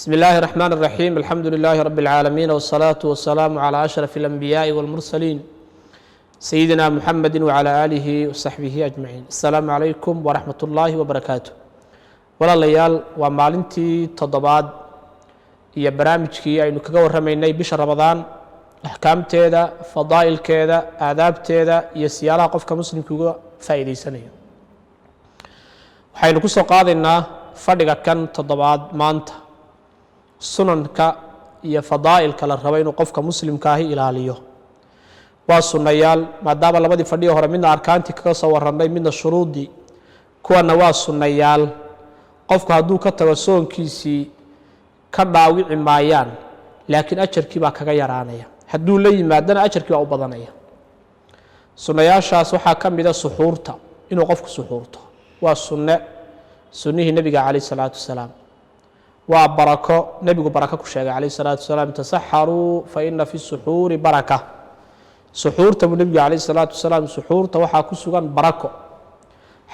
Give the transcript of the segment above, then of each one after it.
بسم الله الرحمن الرحيم الحمد لله رب العالمين والصلاة والسلام على أشرف الأنبياء والمرسلين سيدنا محمد وعلى آله وصحبه أجمعين. السلام عليكم ورحمة الله وبركاته. ولا ليال ومالنتي تضباد هي برامج كي أي نكجور رميني بشهر رمضان أحكام تيدا فضائل كذا آداب تيدا يسيارة قف كمسلم كجوا فائدة سنة. وحين كسر قاضينا فرق كان تضباد مانت sunanka iyo fadaa'ilka la rabo inuu qofka muslimka ahi ilaaliyo waa sunnayaal maadaama labadii fadhiyo hore midna arkaantii kaga soo warranay midna shuruudii kuwana waa sunnayaal qofku hadduu ka tago soonkiisii ka dhaawici maayaan laakiin ajarkii baa kaga yaraanaya hadduu la yimaadana ajarkii baa u badanaya sunnayaashaas waxaa ka mida suxuurta inuu qofku suxuurto waa sunnihii nebiga calayhi salaatu wasalaam waa barako nebigu barako ku sheegay calayhi salaatu wasalaam tasaxaruu fa ina fi suxuuri baraka suxuurta buu nebigu calayhi salaatu wasalaam suxuurta waxaa ku sugan barako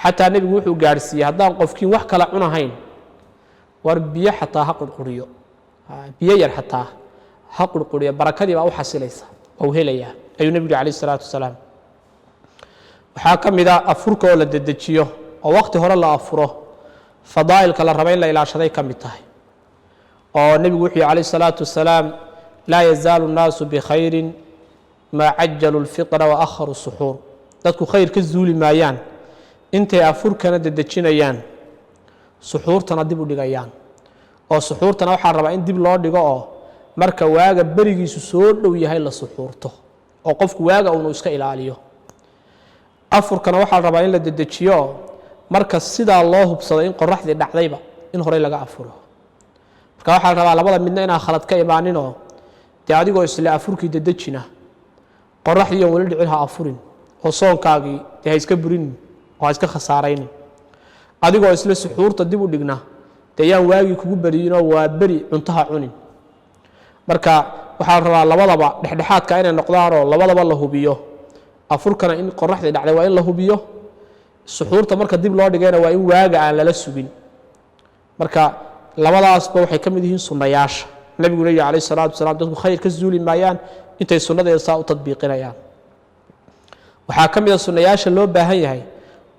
xataa nebigu wuxuu gaadhsiiyey haddaan qofkiin wax kala cunahayn war biyo xataa ha qurquriyo biyo yar xataa ha qurquriyo barakadii baa u xasilaysa oo helayaa ayuu nebigu calayhi salaatu wasalaam waxaa ka mid ah afurka oo la dedejiyo oo waqti hore la afuro fadaa'ilka la raba in la ilaashaday ka mid tahay oo nebigu wuxuu yihi calayhi salaatu wasalaam laa yazaalu nnaasu bikhayrin maa cajalu lfitra wa akharu suxuur dadku khayr ka zuuli maayaan intay afurkana dedejinayaan suxuurtana dib u dhigayaan oo suxuurtana waxaa rabaa in dib loo dhigo oo marka waaga berigiisu soo dhow yahay la suxuurto oo qofku waaga uunu iska ilaaliyo afurkana waxaa rabaa in la dedejiyo marka sidaa loo hubsado in qoraxdii dhacdayba in horey laga afuro marka waxaa la rabaa labada midna inaan khalad ka imaaninoo dee adigoo isle afurkii dedejina qoraxdii oon weli dhicin ha afurin oo soonkaagii dee ha iska burinin oo ha iska khasaaraynin adigoo isle suxuurta dib u dhigna dee yaan waagii kugu beriyinoo waa beri cuntaha cunin marka waxaa la rabaa labadaba dhexdhexaadka inay noqdaanoo labadaba la hubiyo afurkana in qoraxdii dhacday waa in la hubiyo suxuurta marka dib loo dhigayna waa in waaga aan lala sugin marka labadaasba waxay ka mid yihiin sunnayaasha nebiguna yihi calayhi salaatu wasalaam dadku khayr ka zuuli maayaan intay sunnadeeda saa u tadbiiqinayaan waxaa ka mid a sunnayaasha loo baahan yahay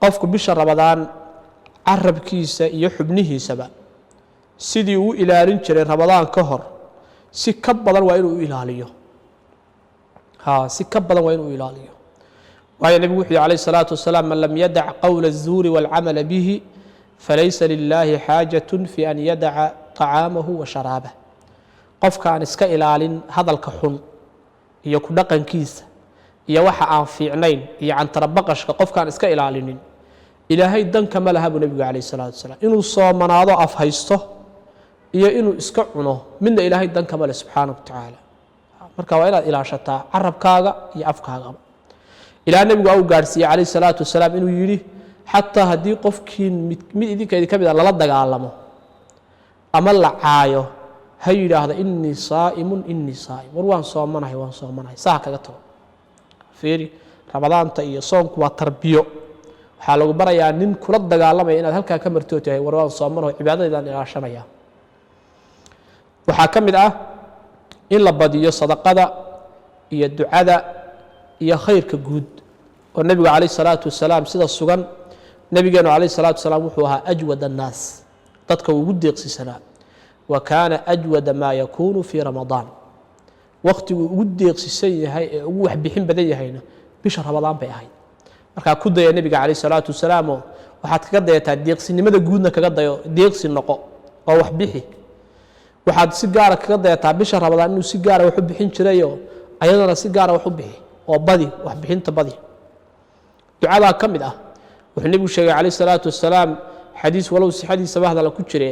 qofku bisha ramadaan carabkiisa iyo xubnihiisaba sidii uu ilaalin jiray ramadaan ka hor si ka badan waa inuu ilaaliyo si ka badan waa inuu ilaaliyo waayo nebigu wuxuu yihi calayhi salaatu wasalaam man lam yadac qowla الzuuri wاlcamala bihi falaysa lilaahi xaajaة fi an yadaca طacaamahu wa sharaabah qofka aan iska ilaalin hadalka xun iyo ku dhaqankiisa iyo waxa aan fiicnayn iyo cantarabaqashka qofka aan iska ilaalinin ilaahay danka ma laha buu nebigu calayhi salaatu wasalaam inuu soomanaado af haysto iyo inuu iska cuno midna ilaahay danka ma leh subxaanaه wa tacaala marka waa inaad ilaashataa carabkaaga iyo afkaagaba ilaa nebigu u gaadhsiiyey calayhi salaatu wasalaam inuu yidhi xataa haddii qofkii mid idinkeedi ka mid a lala dagaalamo ama la caayo ha yidhaahdo innii saa'imun war waan soomanahay saa kaga tago fiiri ramadaanta iyo soonku waa tarbiyo waxaa lagu barayaa nin kula dagaalamaya inaad halkaa ka martoo tahay war waan soomanahay cibaadadeedaan ilaashanaya waxaa ka mid ah in la badiyo sadaqada iyo ducada iyo khayrka guud oo nebigu calayhi salaatu wasalaam sida sugan nebigeenu calayhi salaatu wasalaam wuxuu ahaa ajwad annaas dadka ugu deeqsisanaa wa kaana ajwada maa yakuunu fii ramadaan waqtiguu ugu deeqsisan yahay ee ugu waxbixin badan yahayna bisha ramadaan bay ahayd markaa ku daya nebiga calayhi salaatu wasalaamoo waxaad kaga dayataa deeqsinimada guudna kaga dayo deeqsi noqo oo waxbixi waxaad si gaara kaga dayataa bisha ramadaan inuu si gaara wax u bixin jirayoo ayadana si gaara wax u bixi oo badi waxbixinta badi ducadaa ka mid ah wuxuu nebigu sheegay calayhi salaatu wasalaam xadiis walow sixadiisaba hadala ku jire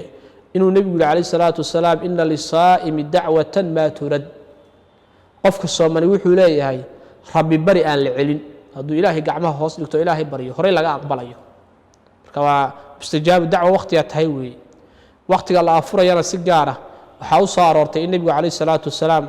inuu nebigu yihi calayhi salaatu wasalaam ina lisaa'imi dacwatan maa turad qofka soomani wuxuu leeyahay rabbi bari aan la celin hadduu ilaahay gacmaha hoos dhigto ilaahay baryo horey laga aqbalayo marka waa istijaabu dacwa waqtigaa tahay weeye waqtiga la afurayana si gaara waxaa u soo aroortay in nebigu calayhi salaatu wasalaam